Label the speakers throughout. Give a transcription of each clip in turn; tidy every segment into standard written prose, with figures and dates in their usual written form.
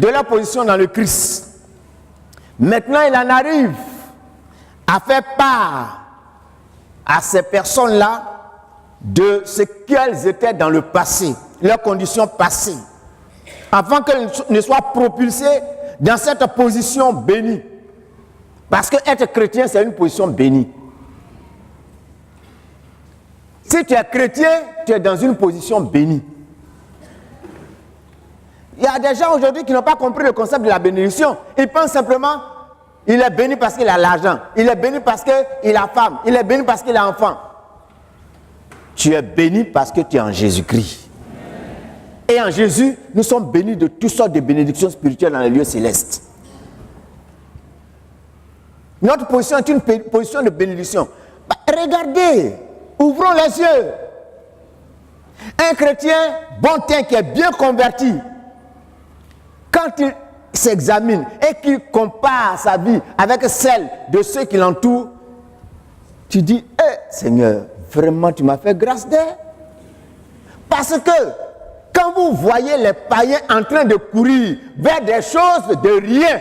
Speaker 1: de leur position dans le Christ. Maintenant, il en arrive à faire part à ces personnes-là de ce qu'elles étaient dans le passé, leurs conditions passées, afin qu'elles ne soient propulsées dans cette position bénie. Parce que être chrétien, c'est une position bénie. Si tu es chrétien, tu es dans une position bénie. Il y a des gens aujourd'hui qui n'ont pas compris le concept de la bénédiction. Ils pensent simplement, il est béni parce qu'il a l'argent, il est béni parce qu'il a femme, il est béni parce qu'il a enfant. Tu es béni parce que tu es en Jésus-Christ. Et en Jésus, nous sommes bénis de toutes sortes de bénédictions spirituelles dans les lieux célestes. Notre position est une position de bénédiction. Regardez, ouvrons les yeux. Un chrétien bon teint qui est bien converti, quand il s'examine et qu'il compare sa vie avec celle de ceux qui l'entourent, tu dis, Seigneur, vraiment tu m'as fait grâce d'air. Parce que quand vous voyez les païens en train de courir vers des choses de rien,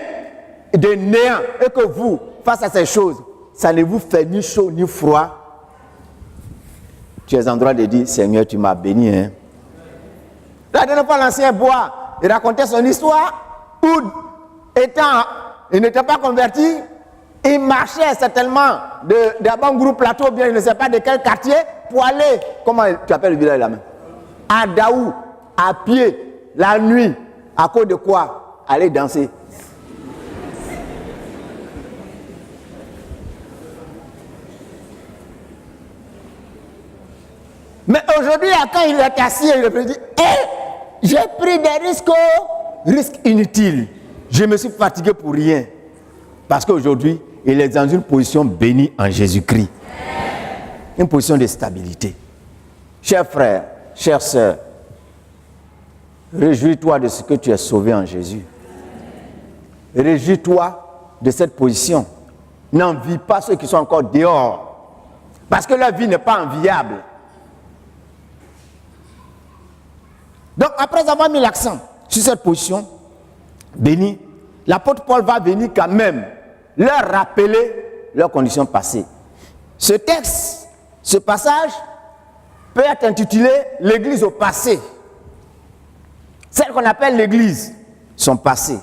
Speaker 1: de néant, et que vous, face à ces choses, ça ne vous fait ni chaud ni froid, tu es en droit de dire, Seigneur, tu m'as béni. Hein? La dernière fois, l'ancien bois, il racontait son histoire où, il n'était pas converti, il marchait certainement d'un bon groupe plateau, bien, je ne sais pas de quel quartier, pour aller, comment tu appelles le village là-bas, à Daou, à pied, la nuit, à cause de quoi? Aller danser. Mais aujourd'hui, quand il est assis, il me dit, j'ai pris des risques inutiles. Je me suis fatigué pour rien. Parce qu'aujourd'hui, il est dans une position bénie en Jésus-Christ. Une position de stabilité. Chers frères, chères sœurs, réjouis-toi de ce que tu es sauvé en Jésus. Réjouis-toi de cette position. N'envie pas ceux qui sont encore dehors. Parce que leur vie n'est pas enviable. Donc, après avoir mis l'accent sur cette position bénie, l'apôtre Paul va venir quand même leur rappeler leurs conditions passées. Ce texte, ce passage, peut être intitulé « L'Église au passé ». Celle qu'on appelle l'Église, son passé,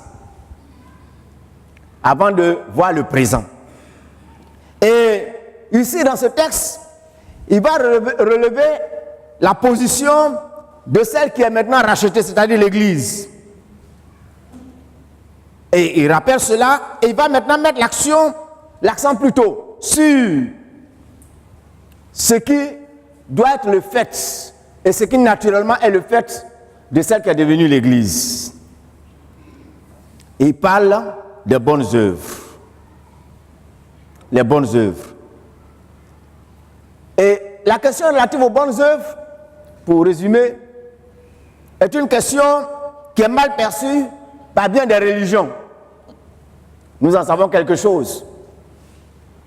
Speaker 1: avant de voir le présent. Et ici, dans ce texte, il va relever la position de celle qui est maintenant rachetée, c'est-à-dire l'Église. Et il rappelle cela, et il va maintenant mettre l'accent plutôt sur ce qui doit être le fait, et ce qui naturellement est le fait de celle qui est devenue l'Église. Et il parle des bonnes œuvres. Les bonnes œuvres. Et la question relative aux bonnes œuvres, pour résumer, est une question qui est mal perçue par bien des religions. Nous en savons quelque chose.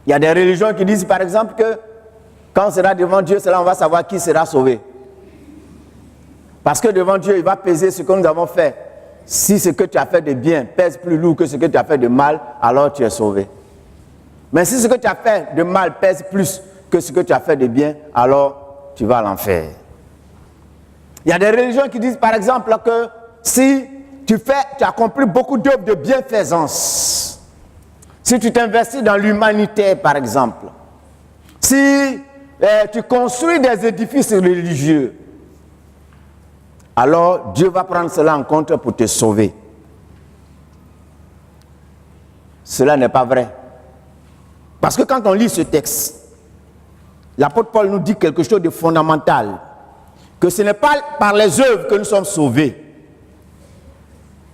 Speaker 1: Il y a des religions qui disent par exemple que quand on sera devant Dieu, c'est là on va savoir qui sera sauvé. Parce que devant Dieu, il va peser ce que nous avons fait. Si ce que tu as fait de bien pèse plus lourd que ce que tu as fait de mal, alors tu es sauvé. Mais si ce que tu as fait de mal pèse plus que ce que tu as fait de bien, alors tu vas à l'enfer. Il y a des religions qui disent par exemple que si tu accomplis beaucoup d'œuvres de bienfaisance, si tu t'investis dans l'humanité par exemple, si tu construis des édifices religieux, alors Dieu va prendre cela en compte pour te sauver. Cela n'est pas vrai. Parce que quand on lit ce texte, l'apôtre Paul nous dit quelque chose de fondamental. Que ce n'est pas par les œuvres que nous sommes sauvés.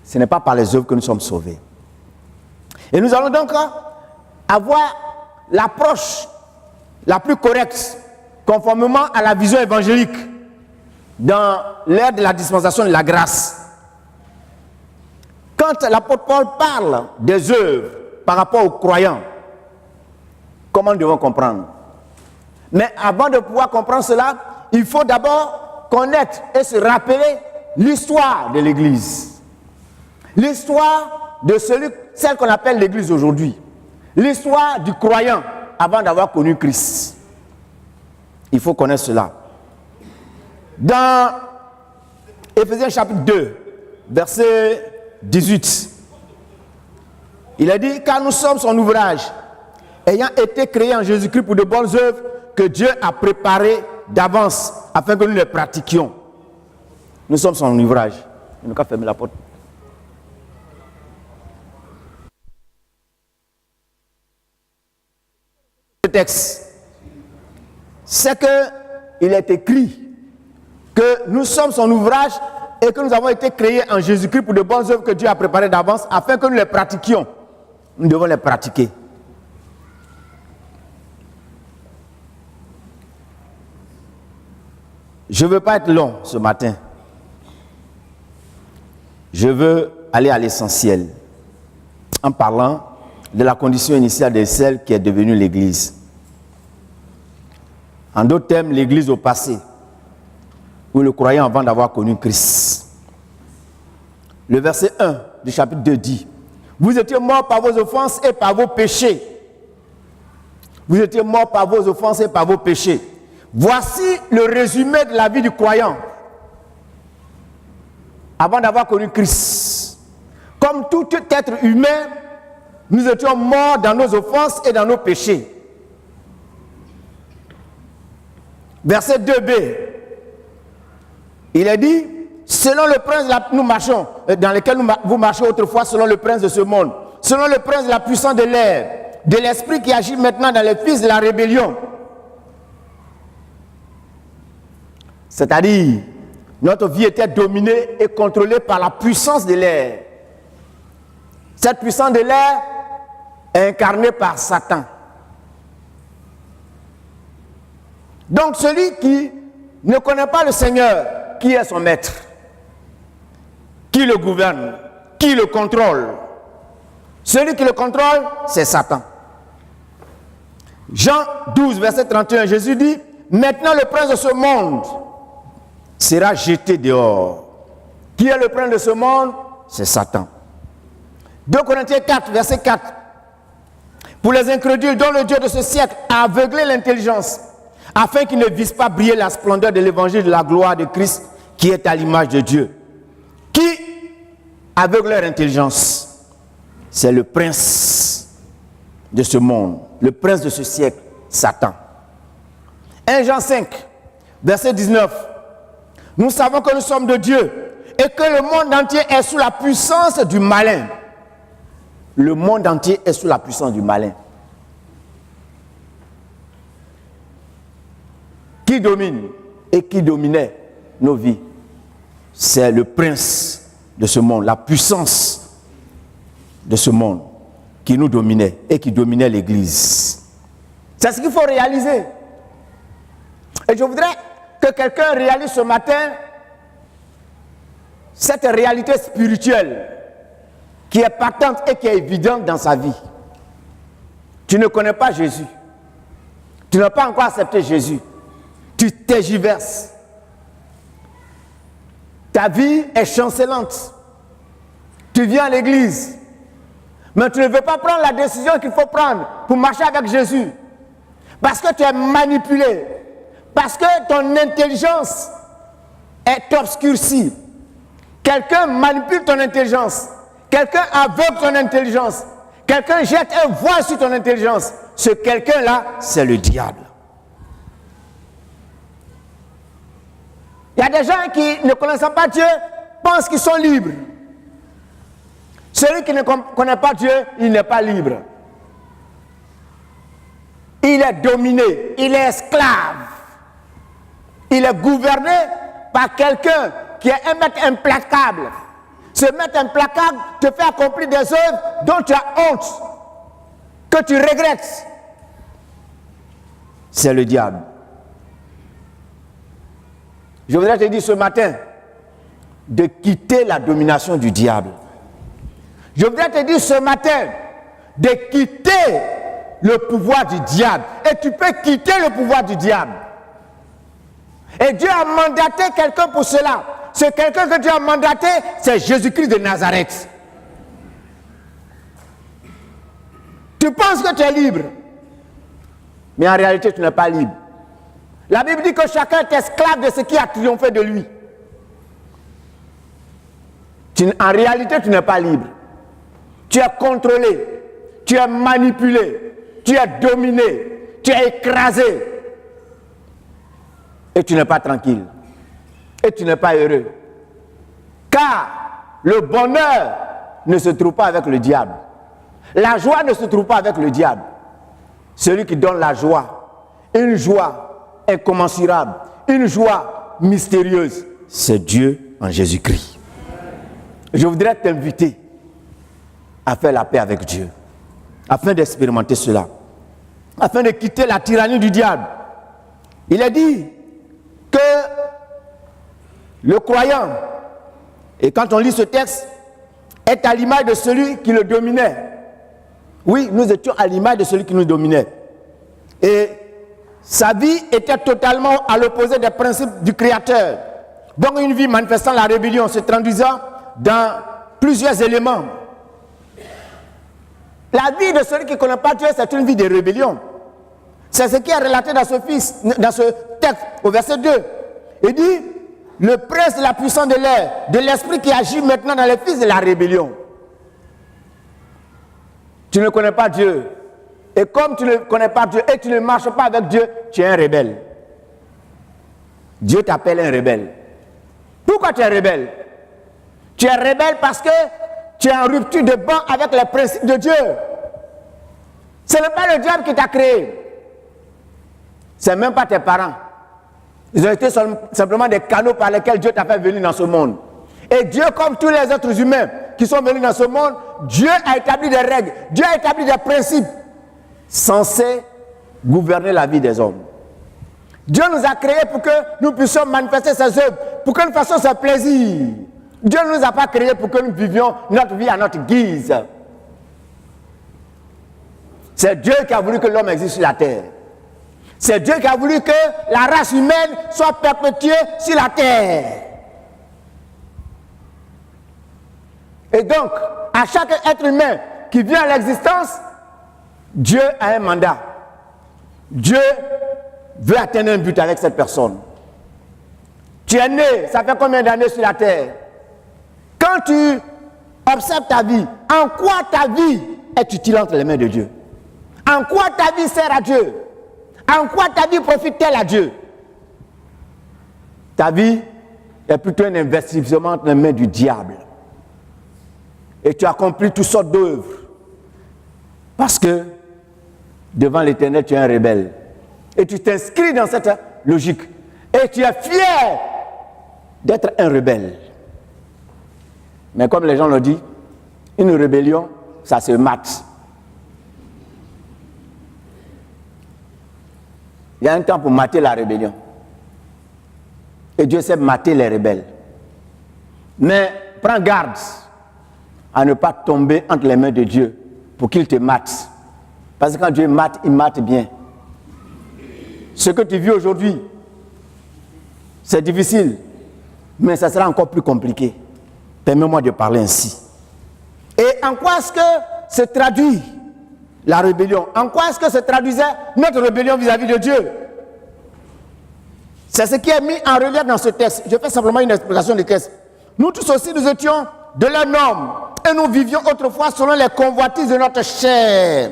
Speaker 1: Ce n'est pas par les œuvres que nous sommes sauvés. Et nous allons donc avoir l'approche la plus correcte, conformément à la vision évangélique, dans l'ère de la dispensation de la grâce. Quand l'apôtre Paul parle des œuvres par rapport aux croyants, comment nous devons comprendre? Mais avant de pouvoir comprendre cela, il faut d'abord connaître et se rappeler l'histoire de l'Église. L'histoire de celle qu'on appelle l'Église aujourd'hui. L'histoire du croyant avant d'avoir connu Christ. Il faut connaître cela. Dans Éphésiens chapitre 2, verset 18, il a dit, car nous sommes son ouvrage, ayant été créés en Jésus-Christ pour de bonnes œuvres que Dieu a préparées d'avance afin que nous les pratiquions. Nous sommes son ouvrage. Il nous a fermé la porte. Ce texte, c'est qu'il est écrit que nous sommes son ouvrage et que nous avons été créés en Jésus-Christ pour de bonnes œuvres que Dieu a préparées d'avance afin que nous les pratiquions. Nous devons les pratiquer. Je ne veux pas être long ce matin. Je veux aller à l'essentiel en parlant de la condition initiale de celle qui est devenue l'Église. En d'autres termes, l'Église au passé, ou le croyant avant d'avoir connu Christ. Le verset 1 du chapitre 2 dit, vous étiez morts par vos offenses et par vos péchés. Vous étiez morts par vos offenses et par vos péchés. Voici le résumé de la vie du croyant avant d'avoir connu Christ. Comme tout être humain, nous étions morts dans nos offenses et dans nos péchés. Verset 2b, il est dit, selon le prince, nous marchons, dans lequel vous marchez autrefois, selon le prince de ce monde, selon le prince de la puissance de l'air, de l'esprit qui agit maintenant dans les fils de la rébellion. C'est-à-dire, notre vie était dominée et contrôlée par la puissance de l'air. Cette puissance de l'air est incarnée par Satan. Donc celui qui ne connaît pas le Seigneur, qui est son maître, qui le gouverne, qui le contrôle, celui qui le contrôle, c'est Satan. Jean 12, verset 31, Jésus dit, maintenant le prince de ce monde sera jeté dehors. Qui est le prince de ce monde? C'est Satan. 2 Corinthiens 4, verset 4. Pour les incrédules dont le Dieu de ce siècle a aveuglé l'intelligence, afin qu'ils ne visent pas briller la splendeur de l'évangile de la gloire de Christ, qui est à l'image de Dieu. Qui aveugle leur intelligence? C'est le prince de ce monde, le prince de ce siècle, Satan. 1 Jean 5, verset 19. Nous savons que nous sommes de Dieu et que le monde entier est sous la puissance du malin. Le monde entier est sous la puissance du malin. Qui domine et qui dominait nos vies? C'est le prince de ce monde, la puissance de ce monde qui nous dominait et qui dominait l'Église. C'est ce qu'il faut réaliser. Et je voudrais que quelqu'un réalise ce matin cette réalité spirituelle qui est patente et qui est évidente dans sa vie. Tu ne connais pas Jésus. Tu n'as pas encore accepté Jésus. Tu tergiverses. Ta vie est chancelante. Tu viens à l'église, mais tu ne veux pas prendre la décision qu'il faut prendre pour marcher avec Jésus. Parce que tu es manipulé. Parce que ton intelligence est obscurcie. Quelqu'un manipule ton intelligence. Quelqu'un aveugle ton intelligence. Quelqu'un jette un voile sur ton intelligence. Ce quelqu'un-là, c'est le diable. Il y a des gens qui, ne connaissant pas Dieu, pensent qu'ils sont libres. Celui qui ne connaît pas Dieu, il n'est pas libre. Il est dominé, il est esclave. Il est gouverné par quelqu'un qui est un maître implacable. Ce maître implacable te fait accomplir des œuvres dont tu as honte, que tu regrettes. C'est le diable. Je voudrais te dire ce matin de quitter la domination du diable. Je voudrais te dire ce matin de quitter le pouvoir du diable. Et tu peux quitter le pouvoir du diable. Et Dieu a mandaté quelqu'un pour cela. Ce quelqu'un que Dieu a mandaté, c'est Jésus-Christ de Nazareth. Tu penses que tu es libre, mais en réalité, tu n'es pas libre. La Bible dit que chacun est esclave de ce qui a triomphé de lui. En réalité, tu n'es pas libre. Tu es contrôlé, tu es manipulé, tu es dominé, tu es écrasé. Et tu n'es pas tranquille. Et tu n'es pas heureux. Car le bonheur ne se trouve pas avec le diable. La joie ne se trouve pas avec le diable. Celui qui donne la joie, une joie incommensurable, une joie mystérieuse, c'est Dieu en Jésus-Christ. Je voudrais t'inviter à faire la paix avec Dieu, afin d'expérimenter cela, afin de quitter la tyrannie du diable. Il est dit que le croyant, et quand on lit ce texte, est à l'image de celui qui le dominait. Oui, nous étions à l'image de celui qui nous dominait. Et sa vie était totalement à l'opposé des principes du Créateur. Donc une vie manifestant la rébellion, se traduisant dans plusieurs éléments. La vie de celui qui ne connaît pas Dieu, c'est une vie de rébellion. C'est ce qui est relaté dans ce texte, au verset 2. Il dit, le prince de la puissance de l'air, de l'esprit qui agit maintenant dans les fils de la rébellion. Tu ne connais pas Dieu. Et comme tu ne connais pas Dieu et tu ne marches pas avec Dieu, tu es un rebelle. Dieu t'appelle un rebelle. Pourquoi tu es rebelle? Tu es rebelle parce que tu es en rupture de banc avec les principes de Dieu. Ce n'est pas le diable qui t'a créé. Ce n'est même pas tes parents. Ils ont été simplement des canaux par lesquels Dieu t'a fait venir dans ce monde. Et Dieu, comme tous les autres humains qui sont venus dans ce monde, Dieu a établi des règles, Dieu a établi des principes censés gouverner la vie des hommes. Dieu nous a créés pour que nous puissions manifester ses œuvres, pour que nous fassions ses plaisirs. Dieu ne nous a pas créés pour que nous vivions notre vie à notre guise. C'est Dieu qui a voulu que l'homme existe sur la terre. C'est Dieu qui a voulu que la race humaine soit perpétuée sur la terre. Et donc, à chaque être humain qui vient à l'existence, Dieu a un mandat. Dieu veut atteindre un but avec cette personne. Tu es né, ça fait combien d'années sur la terre? Quand tu observes ta vie, en quoi ta vie est utile entre les mains de Dieu? En quoi ta vie sert à Dieu? En quoi ta vie profite-t-elle à Dieu? Ta vie est plutôt un investissement entre les mains du diable. Et tu accomplis toutes sortes d'œuvres. Parce que devant l'Éternel, tu es un rebelle. Et tu t'inscris dans cette logique. Et tu es fier d'être un rebelle. Mais comme les gens l'ont dit, une rébellion, ça se mate. Il y a un temps pour mater la rébellion. Et Dieu sait mater les rebelles. Mais prends garde à ne pas tomber entre les mains de Dieu pour qu'il te mate. Parce que quand Dieu mate, il mate bien. Ce que tu vis aujourd'hui, c'est difficile, mais ça sera encore plus compliqué. Permets-moi de parler ainsi. Et en quoi est-ce que se traduit la rébellion? En quoi est-ce que se traduisait notre rébellion vis-à-vis de Dieu? C'est ce qui est mis en relief dans ce texte. Je fais simplement une explication du texte. Nous tous aussi, nous étions de l'un homme et nous vivions autrefois selon les convoitises de notre chair,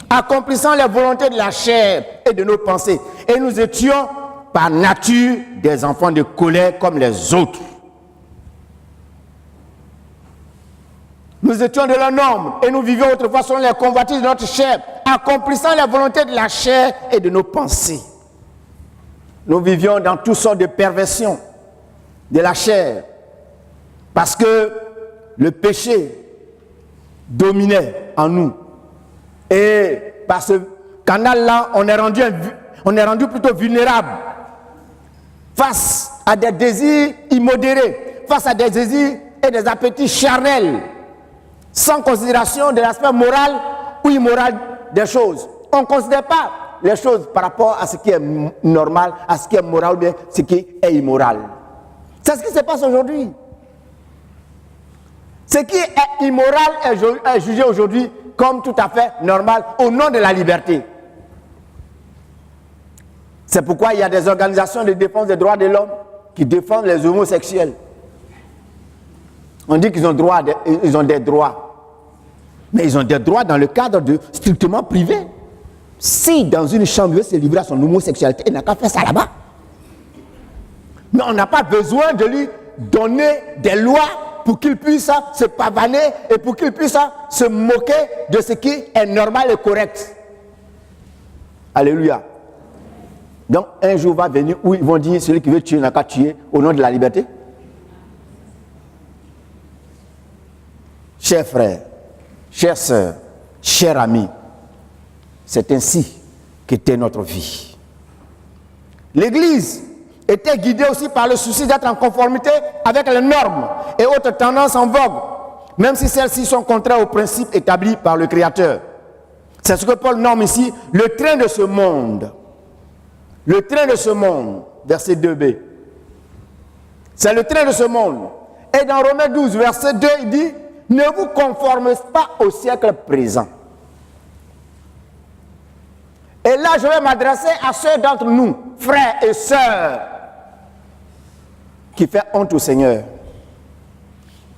Speaker 1: accomplissant les volontés de la chair et de nos pensées. Et nous étions par nature des enfants de colère comme les autres. Nous étions de l'un homme et nous vivions autrefois selon les convoitises de notre chair, accomplissant les volontés de la chair et de nos pensées. Nous vivions dans toutes sortes de perversions de la chair, parce que le péché dominait en nous. Et par ce canal-là, on est rendu plutôt vulnérable face à des désirs immodérés, face à des désirs et des appétits charnels, sans considération de l'aspect moral ou immoral des choses. On ne considère pas les choses par rapport à ce qui est normal, à ce qui est moral ou bien ce qui est immoral. C'est ce qui se passe aujourd'hui. Ce qui est immoral est jugé aujourd'hui comme tout à fait normal au nom de la liberté. C'est pourquoi il y a des organisations de défense des droits de l'homme qui défendent les homosexuels. On dit qu'ils ont des droits. Mais ils ont des droits dans le cadre strictement privé. Si dans une chambre, il veut se livrer à son homosexualité, il n'a qu'à faire ça là-bas. Mais on n'a pas besoin de lui donner des lois pour qu'il puisse se pavaner et pour qu'il puisse se moquer de ce qui est normal et correct. Alléluia. Donc un jour va venir où ils vont dire celui qui veut tuer n'a qu'à tuer au nom de la liberté. Chers frères, chères sœurs, chers amis, c'est ainsi qu'était notre vie. L'Église était guidée aussi par le souci d'être en conformité avec les normes et autres tendances en vogue, même si celles-ci sont contraires aux principes établis par le Créateur. C'est ce que Paul nomme ici le train de ce monde. Le train de ce monde, verset 2b. C'est le train de ce monde. Et dans Romains 12, verset 2, il dit, ne vous conformez pas au siècle présent. Et là, je vais m'adresser à ceux d'entre nous, frères et sœurs, qui fait honte au Seigneur.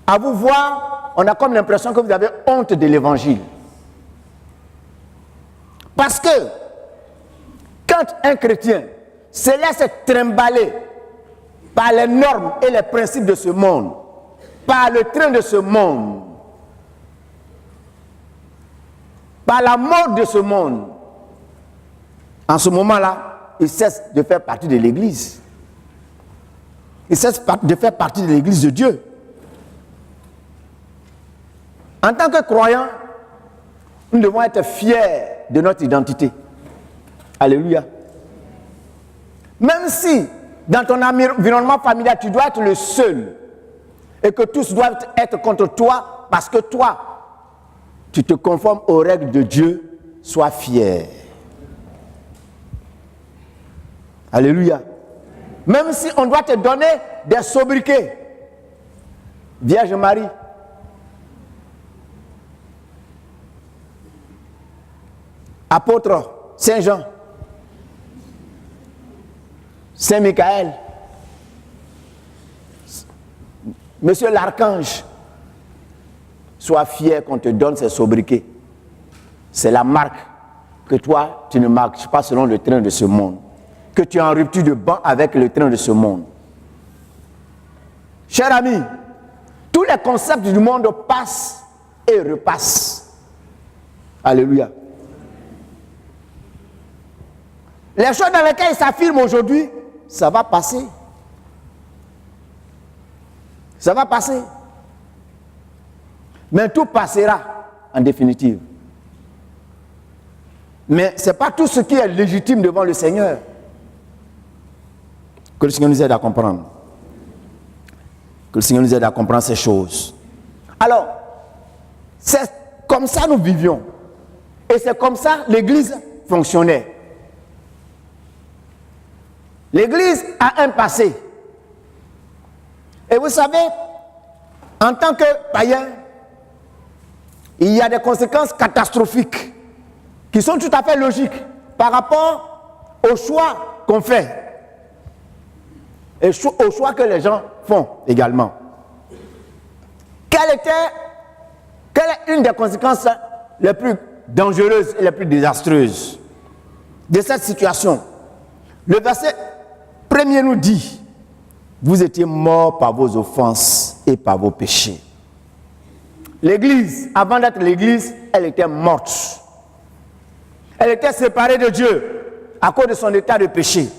Speaker 1: À vous voir, on a comme l'impression que vous avez honte de l'évangile. Parce que, quand un chrétien se laisse trimballer par les normes et les principes de ce monde, par le train de ce monde, par la mode de ce monde, en ce moment-là, il cesse de faire partie de l'Église. Il cesse de faire partie de l'Église de Dieu. En tant que croyants, nous devons être fiers de notre identité. Alléluia. Même si, dans ton environnement familial, tu dois être le seul, et que tous doivent être contre toi, parce que toi, tu te conformes aux règles de Dieu, sois fier. Alléluia. Même si on doit te donner des sobriquets. Vierge Marie. Apôtre Saint Jean. Saint Michael. Monsieur l'archange. Sois fier qu'on te donne ces sobriquets. C'est la marque que toi, tu ne marches pas selon le train de ce monde. Que tu es en rupture de banc avec le train de ce monde. Chers amis, tous les concepts du monde passent et repassent. Alléluia. Les choses dans lesquelles ils s'affirment aujourd'hui, ça va passer. Ça va passer. Mais tout passera en définitive. Mais ce n'est pas tout ce qui est légitime devant le Seigneur. Que le Seigneur nous aide à comprendre. Que le Seigneur nous aide à comprendre ces choses. Alors, c'est comme ça nous vivions. Et c'est comme ça l'Église fonctionnait. L'Église a un passé. Et vous savez, en tant que païen, il y a des conséquences catastrophiques qui sont tout à fait logiques par rapport au choix qu'on fait. Et au choix que les gens font également. Quelle est une des conséquences les plus dangereuses et les plus désastreuses de cette situation? Le verset premier nous dit, vous étiez morts par vos offenses et par vos péchés. L'Église, avant d'être l'Église, elle était morte. Elle était séparée de Dieu à cause de son état de péché.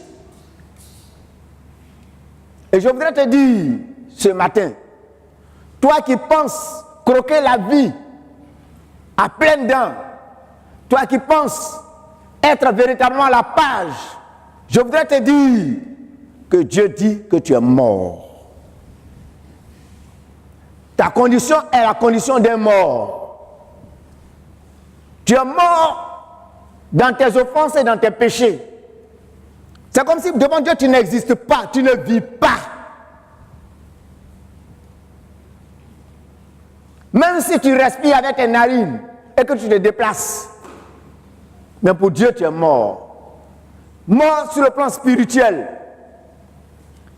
Speaker 1: Et je voudrais te dire ce matin, toi qui penses croquer la vie à pleines dents, toi qui penses être véritablement à la page, je voudrais te dire que Dieu dit que tu es mort. Ta condition est la condition d'un mort. Tu es mort dans tes offenses et dans tes péchés. C'est comme si devant Dieu tu n'existes pas, tu ne vis pas. Même si tu respires avec tes narines, et que tu te déplaces. Mais pour Dieu, tu es mort. Mort sur le plan spirituel.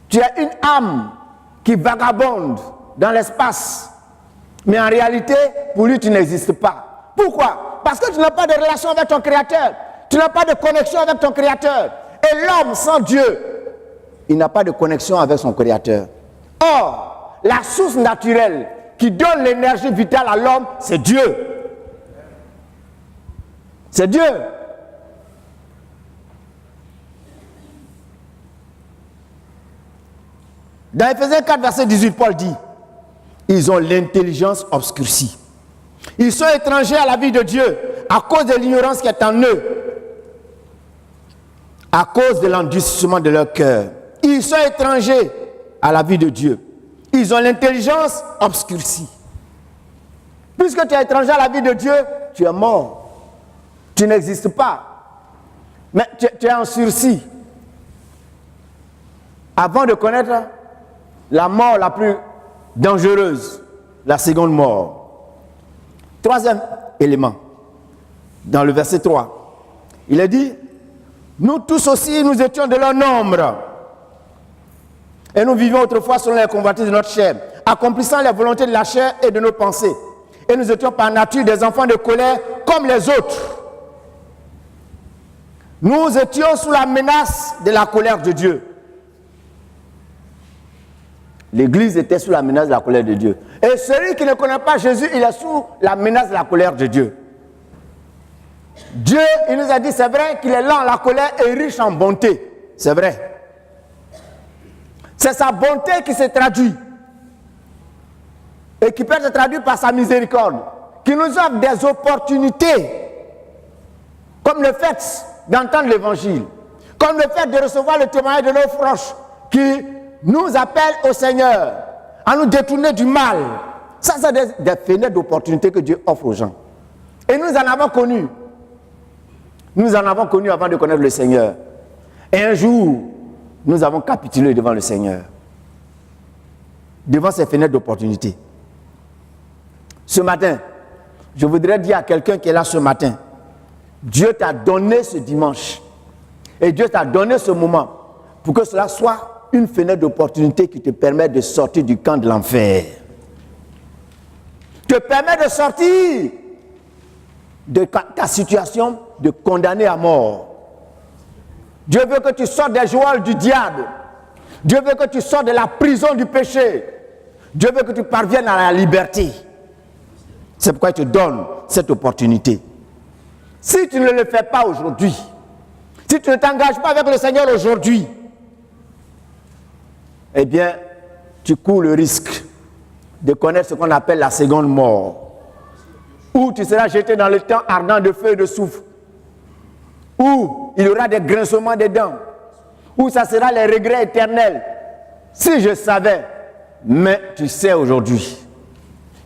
Speaker 1: Tu as une âme qui vagabonde dans l'espace. Mais en réalité, pour lui, tu n'existes pas. Pourquoi? Parce que tu n'as pas de relation avec ton Créateur. Tu n'as pas de connexion avec ton Créateur. Et l'homme sans Dieu, il n'a pas de connexion avec son Créateur. Or, la source naturelle qui donne l'énergie vitale à l'homme, c'est Dieu. C'est Dieu. Dans Ephésiens 4, verset 18, Paul dit, ils ont l'intelligence obscurcie. Ils sont étrangers à la vie de Dieu à cause de l'ignorance qui est en eux, à cause de l'endurcissement de leur cœur. Ils sont étrangers à la vie de Dieu. Ils ont l'intelligence obscurcie. Puisque tu es étranger à la vie de Dieu, tu es mort. Tu n'existes pas. Mais tu es en sursis. Avant de connaître la mort la plus dangereuse, la seconde mort. Troisième élément, dans le verset 3, il est dit, nous tous aussi, nous étions de leur nombre. Et nous vivions autrefois selon les convoitises de notre chair, accomplissant les volontés de la chair et de nos pensées. Et nous étions par nature des enfants de colère comme les autres. Nous étions sous la menace de la colère de Dieu. L'Église était sous la menace de la colère de Dieu. Et celui qui ne connaît pas Jésus, il est sous la menace de la colère de Dieu. Dieu, il nous a dit, c'est vrai qu'il est lent à la colère et riche en bonté. C'est vrai. C'est sa bonté qui se traduit. Et qui peut être traduite par sa miséricorde. Qui nous offre des opportunités. Comme le fait d'entendre l'évangile. Comme le fait de recevoir le témoignage de nos proches. Qui nous appellent au Seigneur. À nous détourner du mal. Ça, c'est des fenêtres d'opportunités que Dieu offre aux gens. Et nous en avons connu. Nous en avons connu avant de connaître le Seigneur. Et un jour, nous avons capitulé devant le Seigneur. Devant ces fenêtres d'opportunité. Ce matin, je voudrais dire à quelqu'un qui est là ce matin, Dieu t'a donné ce dimanche. Et Dieu t'a donné ce moment pour que cela soit une fenêtre d'opportunité qui te permet de sortir du camp de l'enfer. Te permet de sortir de ta situation de condamné à mort. Dieu veut que tu sortes des joueurs du diable. Dieu veut que tu sortes de la prison du péché. Dieu veut que tu parviennes à la liberté. C'est pourquoi il te donne cette opportunité. Si tu ne le fais pas aujourd'hui, si tu ne t'engages pas avec le Seigneur aujourd'hui, eh bien, tu cours le risque de connaître ce qu'on appelle la seconde mort. Où tu seras jeté dans le temps ardent de feu et de soufre. Où il y aura des grincements des dents. Où ça sera les regrets éternels. Si je savais, mais tu sais aujourd'hui.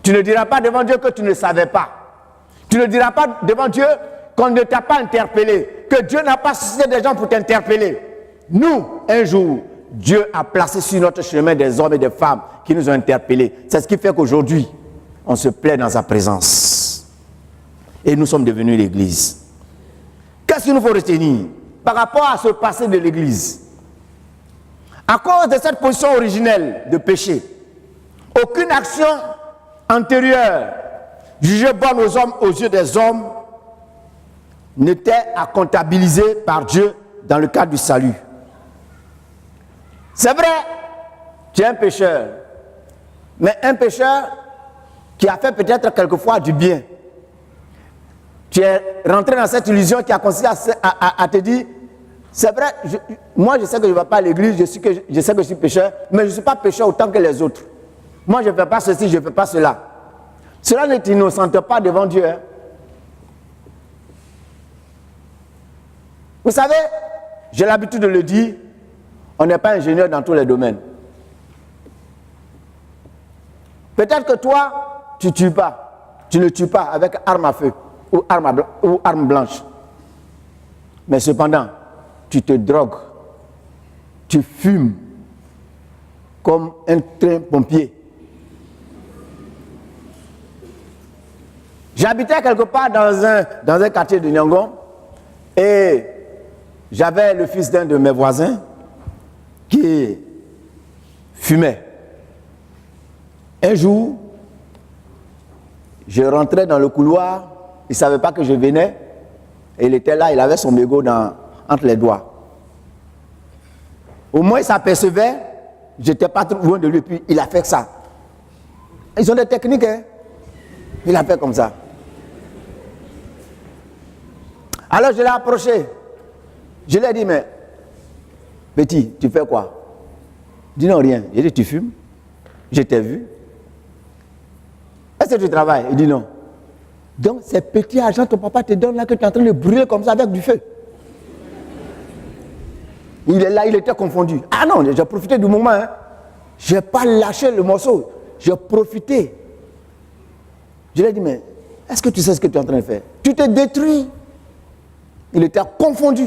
Speaker 1: Tu ne diras pas devant Dieu que tu ne savais pas. Tu ne diras pas devant Dieu qu'on ne t'a pas interpellé. Que Dieu n'a pas suscité des gens pour t'interpeller. Nous, un jour, Dieu a placé sur notre chemin des hommes et des femmes qui nous ont interpellés. C'est ce qui fait qu'aujourd'hui, on se plaît dans sa présence. Et nous sommes devenus l'Église. Qu'est-ce qu'il nous faut retenir par rapport à ce passé de l'Église? À cause de cette position originelle de péché, aucune action antérieure jugée bonne aux yeux des hommes n'était à comptabiliser par Dieu dans le cadre du salut. C'est vrai, tu es un pécheur, mais un pécheur qui a fait peut-être quelquefois du bien. Tu es rentré dans cette illusion qui a consisté à te dire, c'est vrai, moi je sais que je ne vais pas à l'église, je sais que je suis pécheur, mais je ne suis pas pécheur autant que les autres. Moi je ne fais pas ceci, je ne fais pas cela. Cela ne t'innocente pas devant Dieu. Hein. Vous savez, j'ai l'habitude de le dire, on n'est pas ingénieur dans tous les domaines. Peut-être que toi, tu ne tues pas. Tu ne tues pas avec arme à feu ou arme blanche. Mais cependant, tu te drogues. Tu fumes comme un train pompier. J'habitais quelque part dans un quartier de Yangon et j'avais le fils d'un de mes voisins qui fumait. Un jour, je rentrais dans le couloir, il ne savait pas que je venais, et il était là, il avait son mégot entre les doigts. Au moins, il s'apercevait, je n'étais pas trop loin de lui, puis il a fait ça. Ils ont des techniques, hein? Il a fait comme ça. Alors je l'ai approché. Je lui ai dit, mais petit, tu fais quoi? Il dit non, rien. J'ai dit, tu fumes? Je t'ai vu. Est-ce que tu travailles? Il dit non. Donc, ces petits argent ton papa te donne là que tu es en train de brûler comme ça avec du feu. Il est là, il était confondu. Ah non, j'ai profité du moment. Hein. Je n'ai pas lâché le morceau. J'ai profité. Je lui ai dit, mais est-ce que tu sais ce que tu es en train de faire? Tu te détruis. Il était confondu.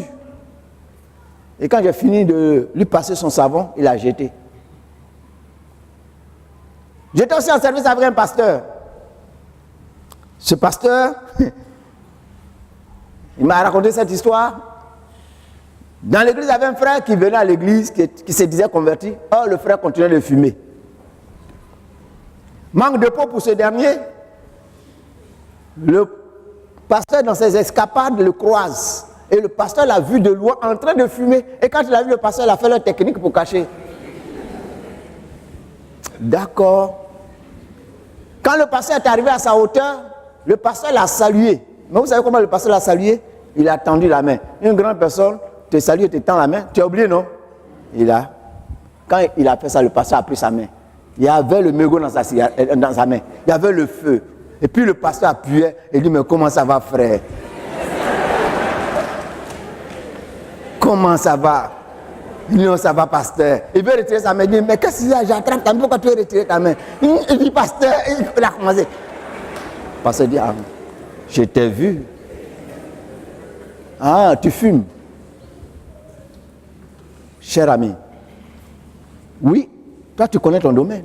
Speaker 1: Et quand j'ai fini de lui passer son savon, il a jeté. J'étais aussi en service avec un pasteur. Ce pasteur, il m'a raconté cette histoire. Dans l'église, il y avait un frère qui venait à l'église, qui se disait converti. Or, le frère continuait de fumer. Manque de peau pour ce dernier. Le pasteur, dans ses escapades, le croise. Et le pasteur l'a vu de loin en train de fumer. Et quand il a vu le pasteur, il a fait leur technique pour cacher. D'accord. Quand le pasteur est arrivé à sa hauteur, le pasteur l'a salué. Mais vous savez comment le pasteur l'a salué? Il a tendu la main. Une grande personne te salue et te tend la main. Tu as oublié, non? Quand il a fait ça, le pasteur a pris sa main. Il y avait le mégot dans sa main. Il y avait le feu. Et puis le pasteur appuyait et dit, mais comment ça va, frère? Comment ça va? Il dit, non, ça va, pasteur. Il veut retirer sa main. Il dit, mais qu'est-ce que c'est? J'attrape ta main. Pourquoi tu veux retirer ta main? Il dit, pasteur, il a commencé. Le pasteur dit, ah, je t'ai vu. Ah, tu fumes. Cher ami, oui, toi tu connais ton domaine.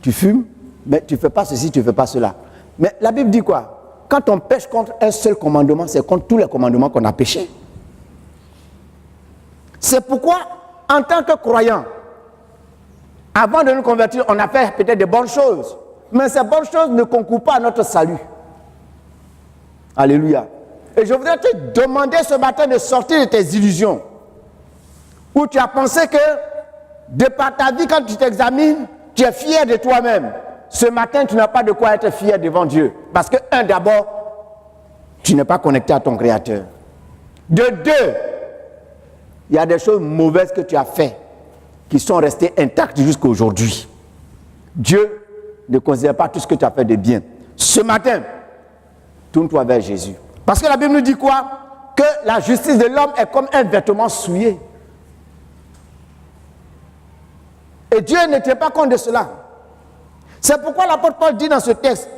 Speaker 1: Tu fumes, mais tu ne fais pas ceci, tu ne fais pas cela. Mais la Bible dit quoi? Quand on pêche contre un seul commandement, c'est contre tous les commandements qu'on a péchés. C'est pourquoi, en tant que croyant, avant de nous convertir, on a fait peut-être de bonnes choses. Mais ces bonnes choses ne concourent pas à notre salut. Alléluia. Et je voudrais te demander ce matin de sortir de tes illusions. Où tu as pensé que, de par ta vie, quand tu t'examines, tu es fier de toi-même. Ce matin, tu n'as pas de quoi être fier devant Dieu. Parce que, d'abord, tu n'es pas connecté à ton Créateur. De deux, il y a des choses mauvaises que tu as faites qui sont restées intactes jusqu'à aujourd'hui. Dieu ne considère pas tout ce que tu as fait de bien. Ce matin, tourne-toi vers Jésus. Parce que la Bible nous dit quoi? Que la justice de l'homme est comme un vêtement souillé. Et Dieu ne tient pas compte de cela. C'est pourquoi l'apôtre Paul dit dans ce texte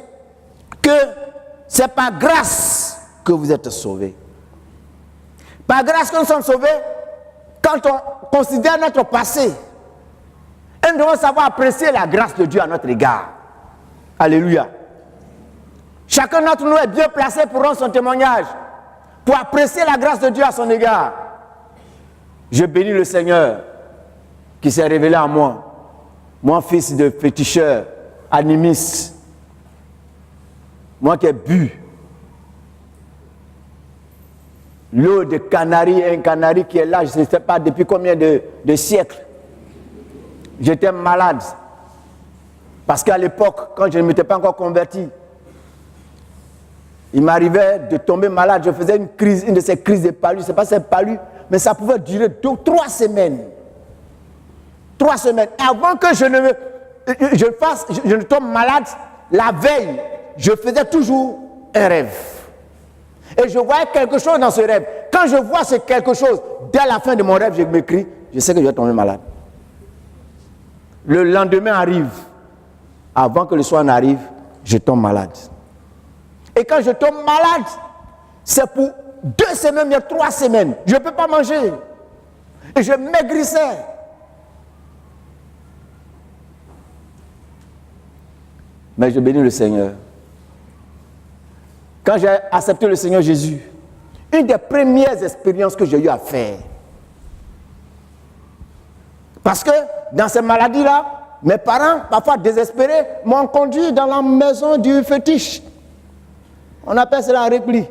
Speaker 1: que c'est par grâce que vous êtes sauvés. Par grâce que nous sommes sauvés, quand on considère notre passé, et nous devons savoir apprécier la grâce de Dieu à notre égard. Alléluia. Chacun d'entre nous est bien placé pour rendre son témoignage, pour apprécier la grâce de Dieu à son égard. Je bénis le Seigneur qui s'est révélé à moi. Moi, fils de féticheur, animiste, moi qui ai bu l'eau de Canaries, un canari qui est là, je ne sais pas depuis combien de siècles. J'étais malade. Parce qu'à l'époque, quand je ne m'étais pas encore converti, il m'arrivait de tomber malade. Je faisais une de ces crises de palu. Je ne sais pas si c'est palu, mais ça pouvait durer 3 semaines. 3 semaines. Avant que je ne tombe malade, la veille, je faisais toujours un rêve. Et je voyais quelque chose dans ce rêve. Quand je vois ce quelque chose, dès la fin de mon rêve, je m'écris, je sais que je vais tomber malade. Le lendemain arrive. Avant que le soir n'arrive, je tombe malade. Et quand je tombe malade, c'est pour 2 semaines, mais 3 semaines. Je ne peux pas manger. Et je maigrissais. Mais je bénis le Seigneur. quand j'ai accepté le Seigneur Jésus, une des premières expériences que j'ai eu à faire. Parce que dans ces maladies-là, mes parents, parfois désespérés, m'ont conduit dans la maison du fétiche. On appelle cela un repli.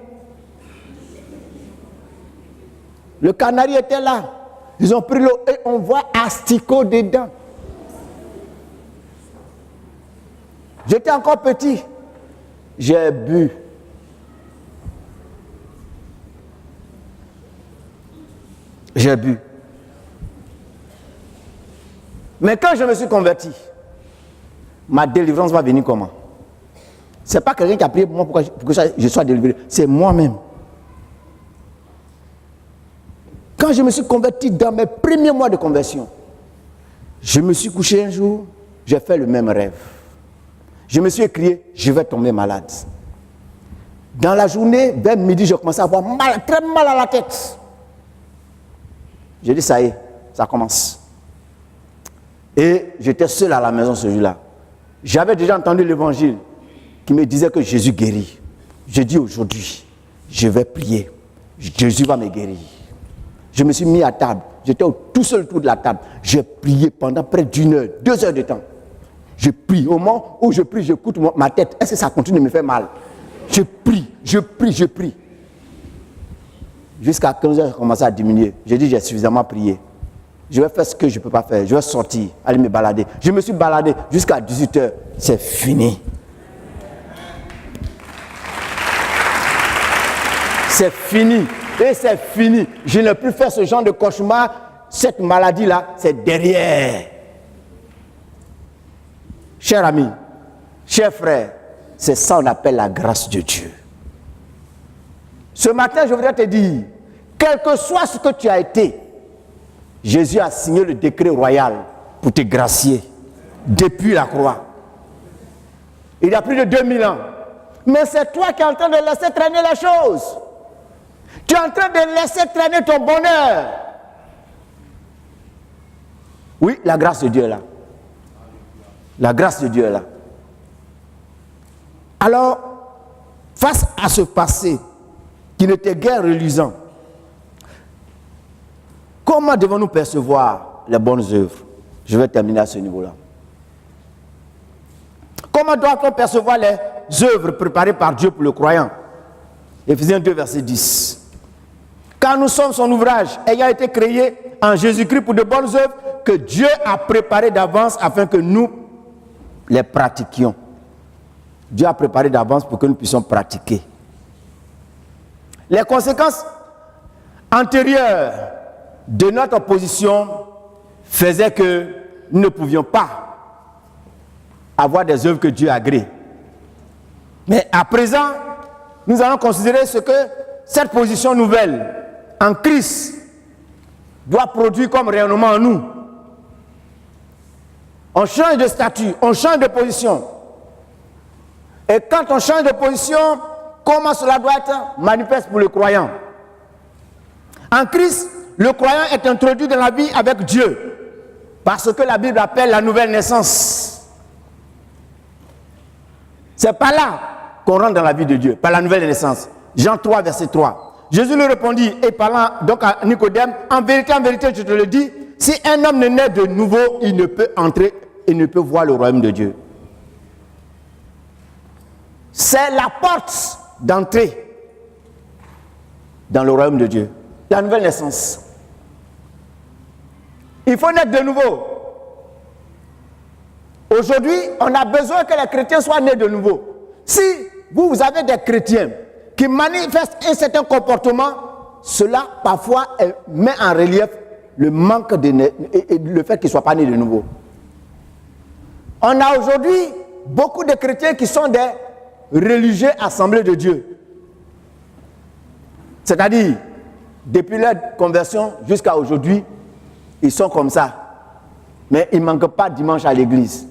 Speaker 1: Le canari était là. Ils ont pris l'eau et on voit asticot dedans. J'étais encore petit. J'ai bu. J'ai bu. Mais quand je me suis converti, ma délivrance va venir comment? Ce n'est pas quelqu'un qui a prié pour moi pour que je sois délivré. C'est moi-même. Quand je me suis converti dans mes premiers mois de conversion, je me suis couché un jour, j'ai fait le même rêve. Je me suis écrié, je vais tomber malade. Dans la journée, vers midi, j'ai commencé à avoir très mal à la tête. J'ai dit, ça y est, ça commence. Et j'étais seul à la maison ce jour-là. J'avais déjà entendu l'évangile qui me disait que Jésus guérit. J'ai dit aujourd'hui, je vais prier. Jésus va me guérir. Je me suis mis à table. J'étais tout seul autour de la table. J'ai prié pendant près d'une heure, 2 heures de temps. Je prie. Au moment où je prie, j'écoute ma tête. Est-ce que ça continue de me faire mal? Je prie, je prie, je prie. Jusqu'à 15 heures, j'ai commencé à diminuer. J'ai dit, j'ai suffisamment prié. Je vais faire ce que je ne peux pas faire. Je vais sortir, aller me balader. Je me suis baladé jusqu'à 18 heures. C'est fini. C'est fini. Et c'est fini. Je n'ai plus fait ce genre de cauchemar. Cette maladie-là, c'est derrière. Cher ami, cher frère, c'est ça qu'on appelle la grâce de Dieu. Ce matin, je voudrais te dire, quel que soit ce que tu as été, Jésus a signé le décret royal pour te gracier depuis la croix. Il y a plus de 2000 ans. Mais c'est toi qui es en train de laisser traîner les choses. Tu es en train de laisser traîner ton bonheur. Oui, la grâce de Dieu est là. La grâce de Dieu est là. Alors, face à ce passé qui n'était guère reluisant, comment devons-nous percevoir les bonnes œuvres? Je vais terminer à ce niveau-là. Comment doit-on percevoir les œuvres préparées par Dieu pour le croyant? Éphésiens 2, verset 10. Car nous sommes son ouvrage, ayant été créé en Jésus-Christ pour de bonnes œuvres que Dieu a préparées d'avance afin que nous les pratiquions. Dieu a préparé d'avance pour que nous puissions pratiquer. Les conséquences antérieures de notre position faisaient que nous ne pouvions pas avoir des œuvres que Dieu agrée. Mais à présent, nous allons considérer ce que cette position nouvelle en Christ doit produire comme rayonnement en nous. On change de statut, on change de position. Et quand on change de position, comment cela doit être manifeste pour le croyant? En Christ, le croyant est introduit dans la vie avec Dieu, parce que la Bible appelle la nouvelle naissance. C'est par là qu'on rentre dans la vie de Dieu, par la nouvelle naissance. Jean 3, verset 3. Jésus lui répondit, et parlant donc à Nicodème, en vérité, je te le dis, si un homme ne naît de nouveau, il ne peut entrer et ne peut voir le royaume de Dieu. C'est la porte d'entrée dans le royaume de Dieu. La nouvelle naissance. Il faut naître de nouveau. Aujourd'hui, on a besoin que les chrétiens soient nés de nouveau. Si vous avez des chrétiens qui manifestent un certain comportement, cela parfois met en relief le manque et le fait qu'ils ne soient pas nés de nouveau. On a aujourd'hui beaucoup de chrétiens qui sont des religieux assemblés de Dieu. C'est-à-dire, depuis leur conversion jusqu'à aujourd'hui, ils sont comme ça. Mais ils ne manquent pas dimanche à l'église.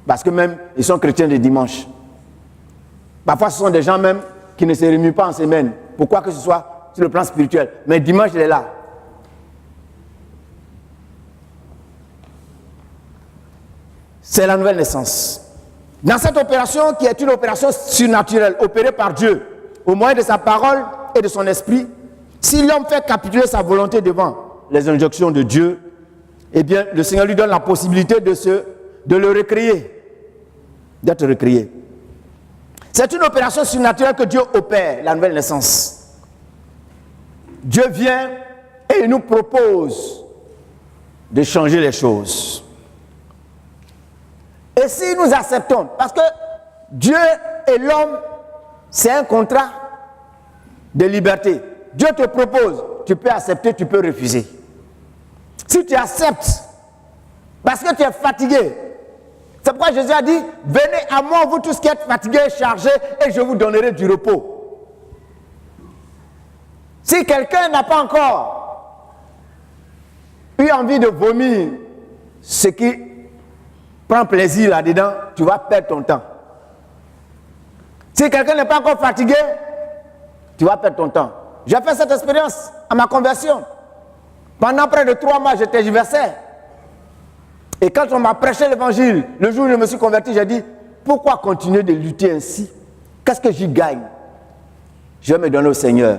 Speaker 1: Parce que même, ils sont chrétiens de dimanche. Parfois, ce sont des gens même qui ne se réunissent pas en semaine. Pourquoi que ce soit sur le plan spirituel. Mais dimanche, il est là. C'est la nouvelle naissance. Dans cette opération qui est une opération surnaturelle, opérée par Dieu, au moyen de sa parole et de son esprit, si l'homme fait capituler sa volonté devant les injonctions de Dieu, eh bien, le Seigneur lui donne la possibilité de le recréer, d'être recréé. C'est une opération surnaturelle que Dieu opère, la nouvelle naissance. Dieu vient et il nous propose de changer les choses. Et si nous acceptons, parce que Dieu et l'homme, c'est un contrat de liberté. Dieu te propose, tu peux accepter, tu peux refuser. Si tu acceptes, parce que tu es fatigué, c'est pourquoi Jésus a dit, venez à moi, vous tous qui êtes fatigués et chargés, et je vous donnerai du repos. Si quelqu'un n'a pas encore eu envie de vomir ce qui prend plaisir là-dedans, tu vas perdre ton temps. Si quelqu'un n'est pas encore fatigué, tu vas perdre ton temps. J'ai fait cette expérience à ma conversion. Pendant près de 3 mois, j'étais tergiversais. Et quand on m'a prêché l'évangile, le jour où je me suis converti, j'ai dit, pourquoi continuer de lutter ainsi? Qu'est-ce que j'y gagne? Je vais me donner au Seigneur.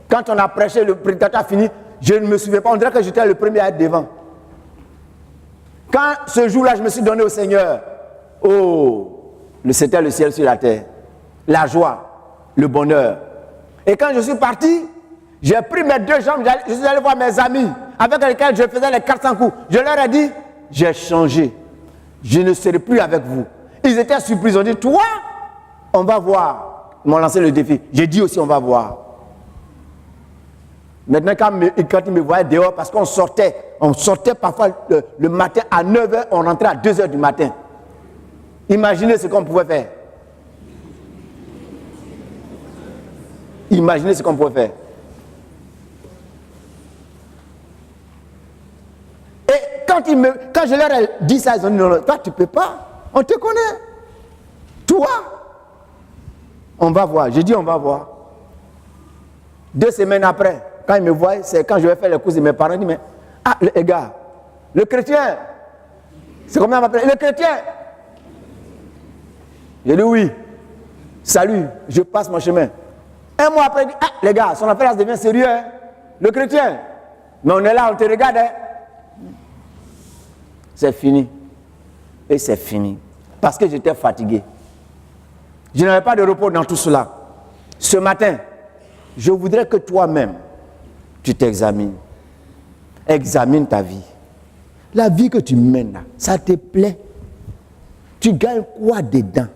Speaker 1: Quand on a prêché, le prédicateur a fini, je ne me souviens pas, on dirait que j'étais le premier à être devant. Quand ce jour-là, je me suis donné au Seigneur, oh, c'était le ciel sur la terre, la joie, le bonheur. Et quand je suis parti, j'ai pris mes 2 jambes, je suis allé voir mes amis avec lesquels je faisais les 400 coups. Je leur ai dit, j'ai changé, je ne serai plus avec vous. Ils étaient surpris, ils ont dit, toi, on va voir. Ils m'ont lancé le défi. J'ai dit aussi, on va voir. Maintenant, quand ils me voyaient dehors, parce qu'on sortait parfois le matin à 9h, on rentrait à 2h du matin. Imaginez ce qu'on pouvait faire. Imaginez ce qu'on pouvait faire. Et quand je leur ai dit ça, ils ont dit non, toi tu ne peux pas, on te connaît. Toi, on va voir. J'ai dit on va voir. 2 semaines après, quand ils me voient, c'est quand je vais faire les courses de mes parents, ils disent mais, ah les gars, le chrétien, c'est comment on m'appelle? Le chrétien. J'ai dit oui, salut, je passe mon chemin. 1 mois après, il dit, ah les gars, son affaire ça devient sérieux, hein? Le chrétien. Mais on est là, on te regarde, hein? C'est fini. Et c'est fini. Parce que j'étais fatigué. Je n'avais pas de repos dans tout cela. Ce matin, je voudrais que toi-même, tu t'examines. Examine ta vie. La vie que tu mènes là, ça te plaît? Tu gagnes quoi dedans?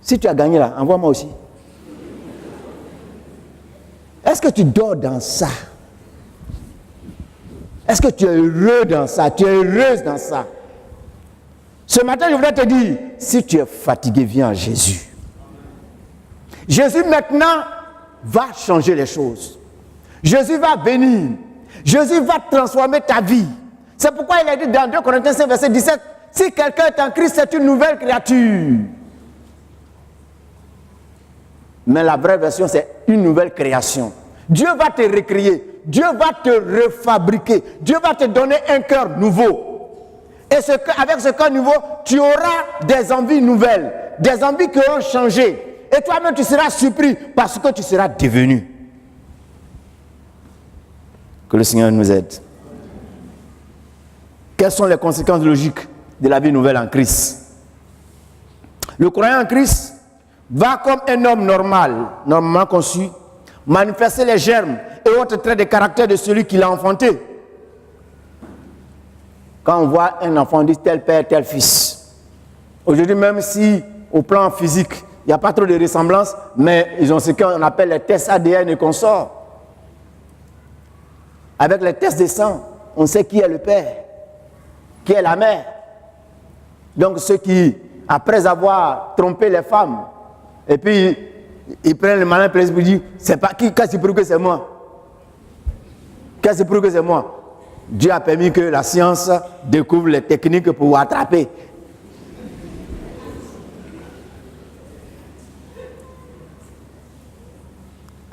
Speaker 1: Si tu as gagné là, envoie-moi aussi. Est-ce que tu dors dans ça? Est-ce que tu es heureux dans ça? Tu es heureuse dans ça? Ce matin, je voudrais te dire, si tu es fatigué, viens à Jésus. Jésus maintenant va changer les choses. Jésus va venir. Jésus va transformer ta vie. C'est pourquoi il a dit dans 2 Corinthiens 5, verset 17, si quelqu'un est en Christ, c'est une nouvelle créature. Mais la vraie version, c'est une nouvelle création. Dieu va te recréer. Dieu va te refabriquer. Dieu va te donner un cœur nouveau. Et avec ce cœur nouveau, tu auras des envies nouvelles. Des envies qui auront changé. Et toi-même, tu seras surpris parce que tu seras devenu. Que le Seigneur nous aide. Quelles sont les conséquences logiques de la vie nouvelle en Christ? Le croyant en Christ va comme un homme normal, normalement conçu, manifester les germes et autres traits de caractère de celui qui l'a enfanté. Quand on voit un enfant, on dit tel père, tel fils. Aujourd'hui, même si au plan physique, il n'y a pas trop de ressemblance, mais ils ont ce qu'on appelle les tests ADN et consorts. Avec les tests de sang, on sait qui est le père, qui est la mère. Donc ceux qui, après avoir trompé les femmes, et puis ils prennent le malin plaisir pour dire, c'est pas qui, qu'est-ce qui prouve que c'est moi? Qu'est-ce qui prouve que c'est moi? Dieu a permis que la science découvre les techniques pour attraper.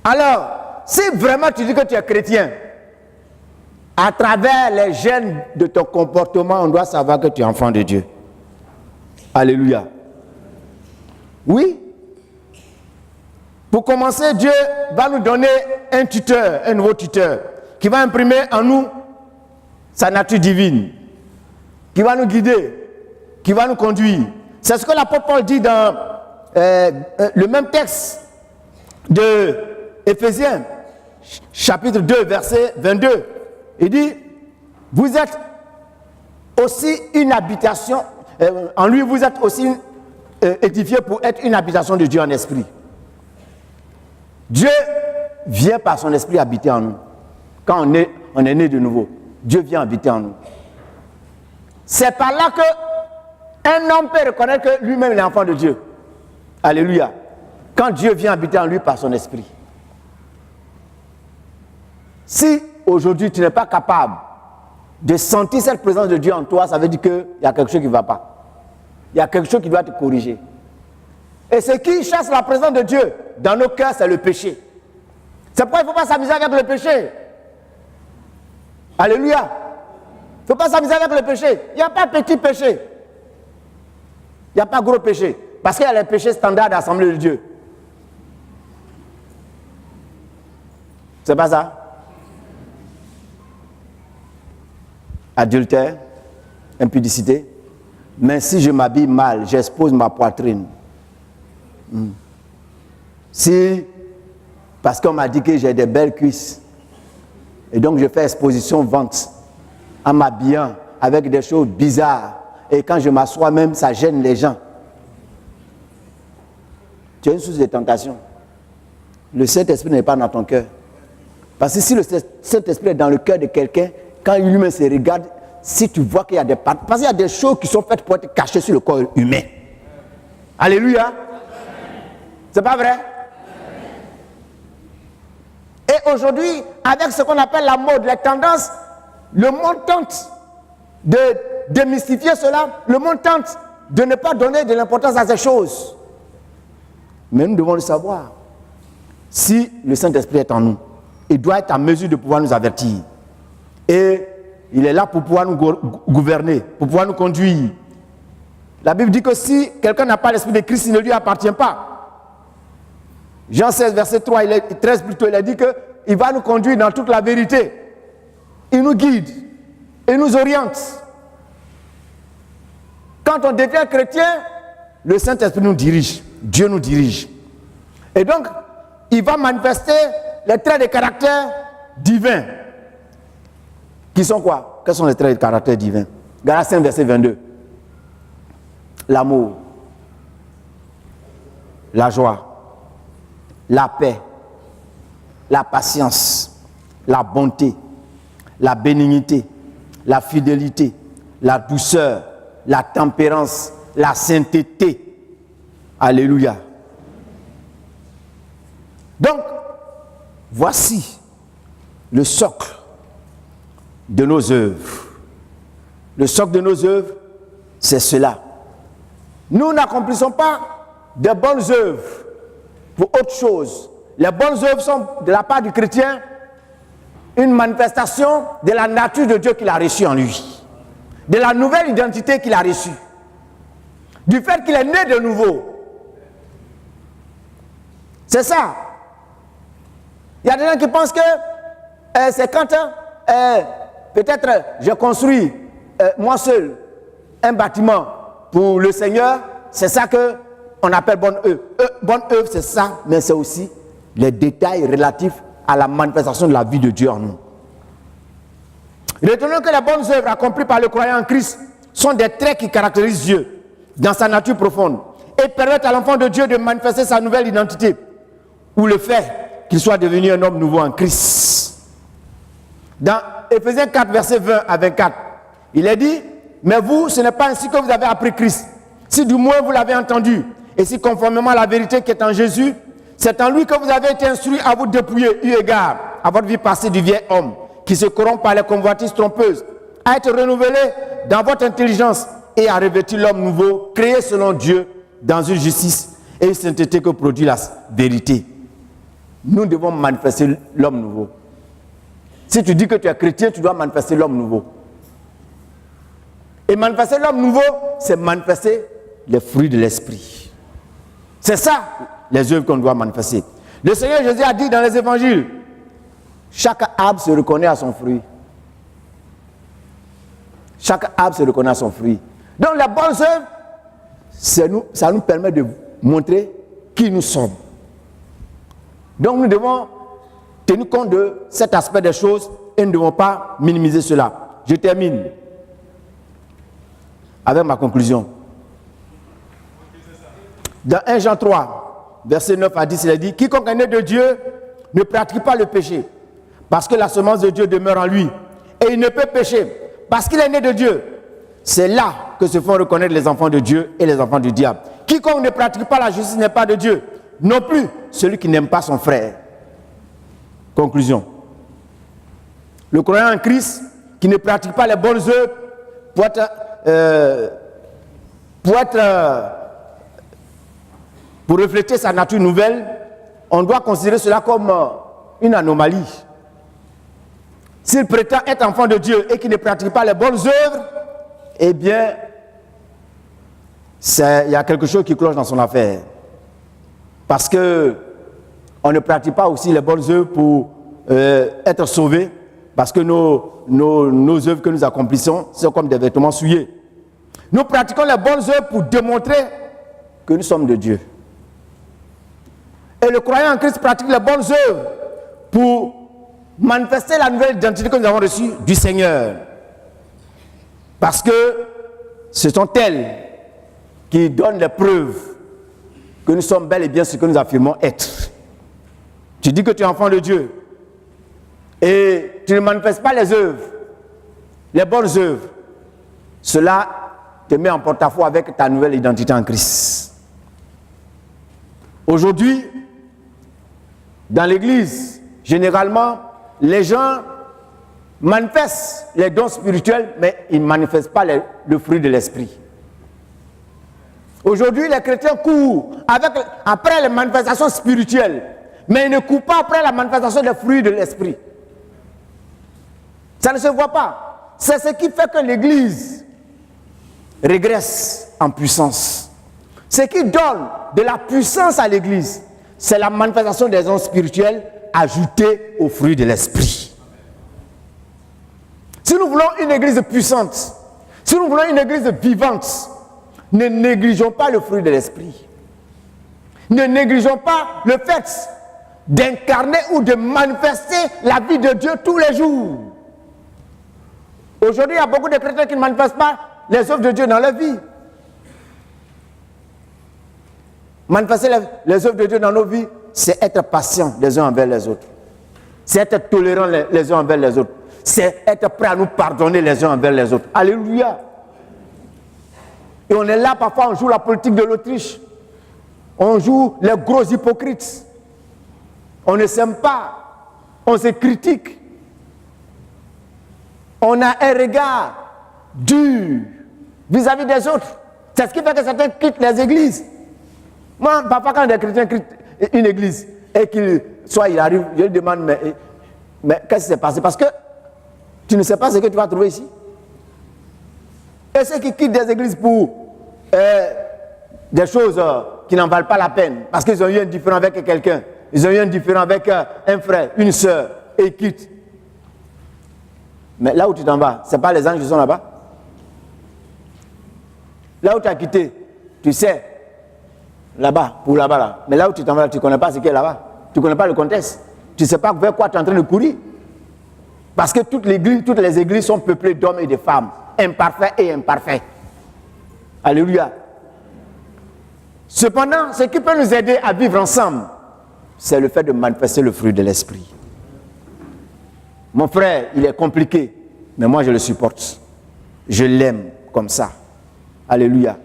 Speaker 1: Alors, si vraiment tu dis que tu es chrétien, à travers les gènes de ton comportement, on doit savoir que tu es enfant de Dieu. Alléluia. Oui. Pour commencer, Dieu va nous donner un tuteur, un nouveau tuteur, qui va imprimer en nous sa nature divine, qui va nous guider, qui va nous conduire. C'est ce que l'apôtre Paul dit dans le même texte de Éphésiens, chapitre 2, verset 22. Il dit, vous êtes aussi une habitation, en lui vous êtes aussi édifiés pour être une habitation de Dieu en esprit. Dieu vient par son esprit habiter en nous. Quand on est né de nouveau, Dieu vient habiter en nous. C'est par là qu'un homme peut reconnaître que lui-même est l'enfant de Dieu. Alléluia. Quand Dieu vient habiter en lui par son esprit. Si aujourd'hui tu n'es pas capable de sentir cette présence de Dieu en toi, ça veut dire qu'il y a quelque chose qui ne va pas. Il y a quelque chose qui doit te corriger. Et ce qui chasse la présence de Dieu dans nos cœurs, c'est le péché. C'est pourquoi il ne faut pas s'amuser avec le péché. Alléluia. Il ne faut pas s'amuser avec le péché. Il n'y a pas petit péché. Il n'y a pas gros péché. Parce qu'il y a les péchés standards d'Assemblée de Dieu. C'est pas ça? Adultère, impudicité. Mais si je m'habille mal, j'expose ma poitrine. Si, parce qu'on m'a dit que j'ai des belles cuisses, et donc je fais exposition vente en m'habillant avec des choses bizarres, et quand je m'assois même, ça gêne les gens. Tu as une source de tentation. Le Saint-Esprit n'est pas dans ton cœur. Parce que si le Saint-Esprit est dans le cœur de quelqu'un, quand il lui-même se regarde, si tu vois qu'il y a des parts, parce qu'il y a des choses qui sont faites pour être cachées sur le corps humain. Alléluia. C'est pas vrai? Et aujourd'hui, avec ce qu'on appelle la mode, les tendances, le monde tente de démystifier cela, le monde tente de ne pas donner de l'importance à ces choses. Mais nous devons le savoir. Si le Saint-Esprit est en nous, il doit être en mesure de pouvoir nous avertir. Et il est là pour pouvoir nous gouverner, pour pouvoir nous conduire. La Bible dit que si quelqu'un n'a pas l'Esprit de Christ, il ne lui appartient pas. Jean 16, verset 13 plutôt, il a dit qu'il va nous conduire dans toute la vérité. Il nous guide, il nous oriente. Quand on devient chrétien, le Saint-Esprit nous dirige, Dieu nous dirige. Et donc, il va manifester les traits de caractère divins. Qui sont quoi? Quels sont les traits de caractère divins? Galates 5, verset 22. L'amour, la joie, la paix, la patience, la bonté, la bénignité, la fidélité, la douceur, la tempérance, la sainteté. Alléluia. Donc, voici le socle de nos œuvres. Le socle de nos œuvres, c'est cela. Nous n'accomplissons pas de bonnes œuvres pour autre chose. Les bonnes œuvres sont, de la part du chrétien, une manifestation de la nature de Dieu qu'il a reçue en lui, de la nouvelle identité qu'il a reçue, du fait qu'il est né de nouveau. C'est ça. Il y a des gens qui pensent que c'est quand peut-être je construis moi seul un bâtiment pour le Seigneur, c'est ça qu'on appelle bonne œuvre. Bonne œuvre, c'est ça, mais c'est aussi les détails relatifs à la manifestation de la vie de Dieu en nous. Retenons que les bonnes œuvres accomplies par le croyant en Christ sont des traits qui caractérisent Dieu dans sa nature profonde et permettent à l'enfant de Dieu de manifester sa nouvelle identité ou le fait qu'il soit devenu un homme nouveau en Christ. Dans Éphésiens 4, verset 20 à 24, il est dit: mais vous, ce n'est pas ainsi que vous avez appris Christ, si du moins vous l'avez entendu, et si conformément à la vérité qui est en Jésus, c'est en lui que vous avez été instruits à vous dépouiller, eu égard à votre vie passée du vieil homme, qui se corrompt par les convoitises trompeuses, à être renouvelé dans votre intelligence et à revêtir l'homme nouveau, créé selon Dieu, dans une justice et une sainteté que produit la vérité. Nous devons manifester l'homme nouveau. Si tu dis que tu es chrétien, tu dois manifester l'homme nouveau. Et manifester l'homme nouveau, c'est manifester les fruits de l'esprit. C'est ça, les œuvres qu'on doit manifester. Le Seigneur Jésus a dit dans les évangiles, chaque arbre se reconnaît à son fruit. Chaque arbre se reconnaît à son fruit. Donc les bonnes œuvres, ça nous permet de montrer qui nous sommes. Donc nous devons tenir compte de cet aspect des choses et nous ne devons pas minimiser cela. Je termine avec ma conclusion. Dans 1 Jean 3, verset 9 à 10, il est dit, quiconque est né de Dieu ne pratique pas le péché, parce que la semence de Dieu demeure en lui, et il ne peut pécher, parce qu'il est né de Dieu. C'est là que se font reconnaître les enfants de Dieu et les enfants du diable. Quiconque ne pratique pas la justice n'est pas de Dieu, non plus celui qui n'aime pas son frère. Conclusion. Le croyant en Christ qui ne pratique pas les bonnes œuvres pour refléter sa nature nouvelle, on doit considérer cela comme une anomalie. S'il prétend être enfant de Dieu et qu'il ne pratique pas les bonnes œuvres, eh bien, il y a quelque chose qui cloche dans son affaire. Parce que on ne pratique pas aussi les bonnes œuvres pour être sauvé, parce que nos œuvres que nous accomplissons sont comme des vêtements souillés. Nous pratiquons les bonnes œuvres pour démontrer que nous sommes de Dieu. Et le croyant en Christ pratique les bonnes œuvres pour manifester la nouvelle identité que nous avons reçue du Seigneur. Parce que ce sont elles qui donnent les preuves que nous sommes bel et bien ce que nous affirmons être. Tu dis que tu es enfant de Dieu et tu ne manifestes pas les œuvres, les bonnes œuvres. Cela te met en porte-à-faux avec ta nouvelle identité en Christ. Aujourd'hui, dans l'église, généralement, les gens manifestent les dons spirituels, mais ils ne manifestent pas le fruit de l'esprit. Aujourd'hui, les chrétiens courent après les manifestations spirituelles, mais ils ne courent pas après la manifestation des fruits de l'esprit. Ça ne se voit pas. C'est ce qui fait que l'église régresse en puissance. Ce qui donne de la puissance à l'église, c'est la manifestation des dons spirituels ajoutée aux fruits de l'esprit. Si nous voulons une église puissante, si nous voulons une église vivante, ne négligeons pas le fruit de l'esprit. Ne négligeons pas le fait d'incarner ou de manifester la vie de Dieu tous les jours. Aujourd'hui, il y a beaucoup de chrétiens qui ne manifestent pas les œuvres de Dieu dans leur vie. Manifester les œuvres de Dieu dans nos vies, c'est être patient les uns envers les autres. C'est être tolérant les uns envers les autres. C'est être prêt à nous pardonner les uns envers les autres. Alléluia. Et on est là, parfois on joue la politique de l'Autriche. On joue les gros hypocrites. On ne s'aime pas. On se critique. On a un regard dur vis-à-vis des autres. C'est ce qui fait que certains quittent les églises. Moi, parfois quand des chrétiens quittent une église et qu'il arrive, je lui demande, mais qu'est-ce qui s'est passé? Parce que tu ne sais pas ce que tu vas trouver ici. Et ceux qui quittent des églises pour des choses qui n'en valent pas la peine, parce qu'ils ont eu un différend avec quelqu'un, ils ont eu un différend avec un frère, une soeur, et ils quittent. Mais là où tu t'en vas, ce n'est pas les anges qui sont là-bas. Là où tu as quitté, tu sais, là-bas, pour là-bas, là. Mais là où tu t'en vas, tu ne connais pas ce qui est là-bas. Tu ne connais pas le contexte. Tu ne sais pas vers quoi tu es en train de courir. Parce que toutes les églises sont peuplées d'hommes et de femmes, imparfaits et imparfaits. Alléluia. Cependant, ce qui peut nous aider à vivre ensemble, c'est le fait de manifester le fruit de l'esprit. Mon frère, il est compliqué, mais moi je le supporte. Je l'aime comme ça. Alléluia.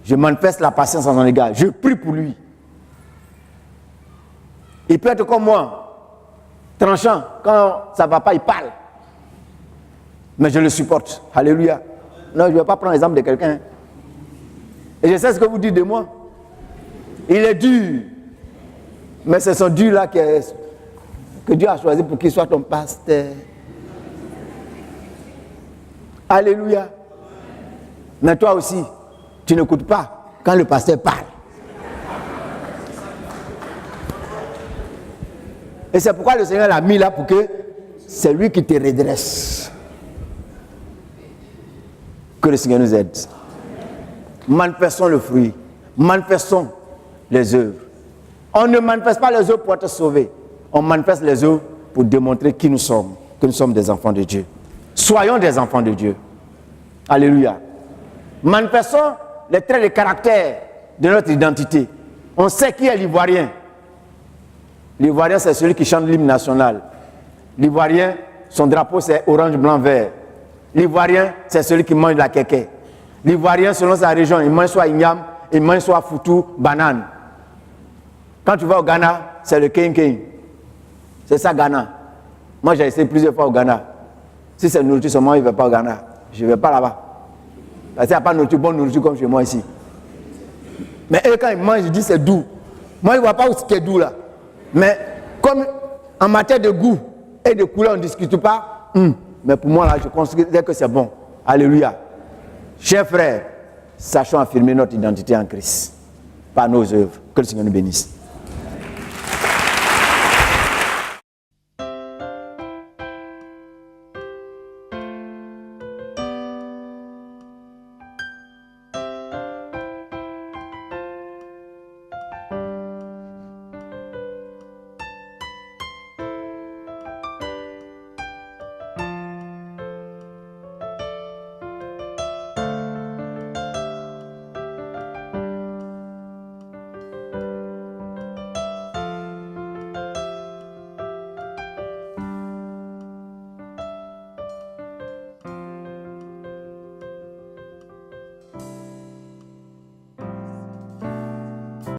Speaker 1: Je manifeste la patience en son égard. Je prie pour lui. Il peut être comme moi, tranchant. Quand ça ne va pas, il parle. Mais je le supporte. Alléluia. Non, je ne vais pas prendre l'exemple de quelqu'un. Et je sais ce que vous dites de moi. Il est dur. Mais c'est son dur là que Dieu a choisi pour qu'il soit ton pasteur. Alléluia. Mais toi aussi, tu n'écoutes pas quand le pasteur parle. Et c'est pourquoi le Seigneur l'a mis là pour que c'est lui qui te redresse. Que le Seigneur nous aide. Manifestons le fruit. Manifestons les œuvres. On ne manifeste pas les œuvres pour être sauvé. On manifeste les œuvres pour démontrer qui nous sommes. Que nous sommes des enfants de Dieu. Soyons des enfants de Dieu. Alléluia. Manifestons les traits de caractère de notre identité. On sait qui est l'Ivoirien. L'Ivoirien, c'est celui qui chante l'hymne national. L'Ivoirien, son drapeau, c'est orange, blanc, vert. L'Ivoirien, c'est celui qui mange la kéké. L'Ivoirien, selon sa région, il mange soit igname, il mange soit foutou, banane. Quand tu vas au Ghana, c'est le kenken. C'est ça, Ghana. Moi, j'ai essayé plusieurs fois au Ghana. Si c'est nourriture seulement, il ne va pas au Ghana. Je ne vais pas là-bas. Parce qu'il n'y a pas de nourriture, bonne nourriture comme chez moi ici. Mais eux, quand ils mangent, ils disent c'est doux. Moi, je ne vois pas où c'est doux là. Mais comme en matière de goût et de couleur, on ne discute pas. Mais pour moi, là, je considère que c'est bon. Alléluia. Chers frères, sachons affirmer notre identité en Christ par nos œuvres. Que le Seigneur nous bénisse.